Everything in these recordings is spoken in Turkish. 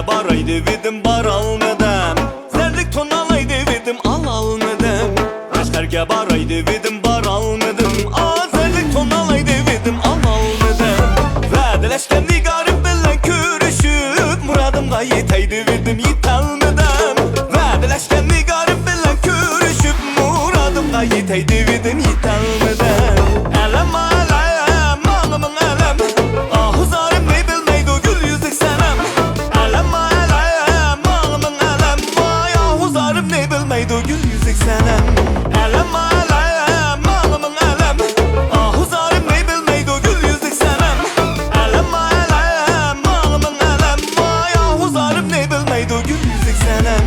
baray dedim baralmadım. Zerlik tonalaydı dedim alalmadım. Aşkarga baray dedim baralmadım. Zerlik tonalaydı dedim alalmadım. Vədələşkən nigarım bilen körüşüp muradımga yeteydi dedim yetalmadım. Vədələşkən nigarım bilen körüşüp muradımga yeteydi dedim yetalmadım. Elem alem ağımın elem, ahuzarım ne bilmeydi o gül yüzlük senem. Elem alem ağımın elem, vay ahuzarım ne bilmeydi o gül yüzlük senem. Elem alem ağımın elem, ahuzarım ne bilmeydi o gül yüzlük senem. Elem alem ağımın elem, vay ahuzarım ne bilmeydi o gül yüzlük senem.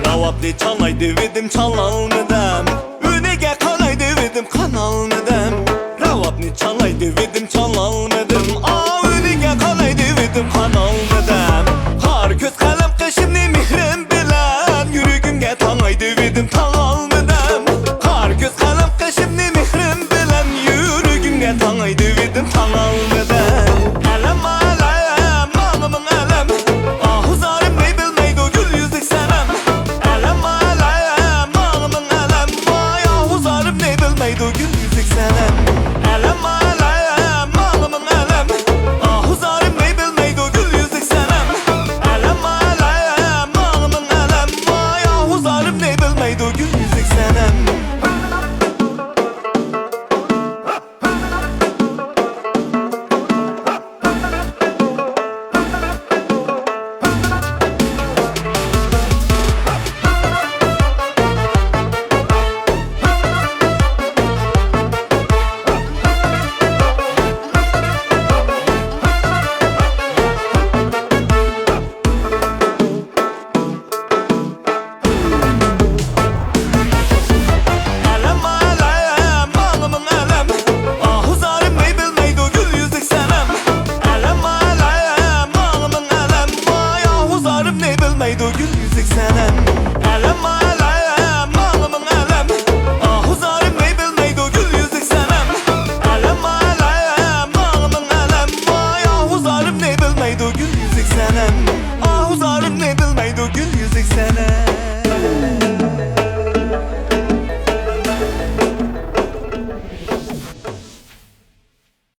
Ravabli çalay dedim çalalmadım. Ünege kanay dedim kanalmadım. Ravabli çalay dedim çalalmadım. Ünege kanay dedim kanalmadım. Har göz kalem kaşımni mihrim bilen yürügümge tanay dedim tanalmadım. Har göz kalem kaşımni mihrim bilen yürügümge tanay dedim tanalmadım. Elem alem ağımın elem, ahuzarım ne bilmeydi o gül yüzlük senem. Elem alem ağımın elem, vay ahuzarım ne bilmeydi o gül yüzlük senem. Elem alem ağımın elem, ahuzarım ne bilmeydi o gül yüzlük senem. Elem alem ağımın elem, vay ahuzarım ne bilmeydi o gül yüzlük senem. Elem alem ağımın elem, ahuzarım ne bilmeydi o gül yüzlük senem. Elem alem ağımın elem, vay ahuzarım ne bilmeydi o gül yüzlük senem. Elem alem ağımın elem, ahuzarım ne bilmeydi o gül yüzlük senem. Elem alem ağımın elem, vay ahuzarım ne bilmeydi o gül yüzlük senem. Ahuzarım ne bilmeydi o gül yüzlük senem.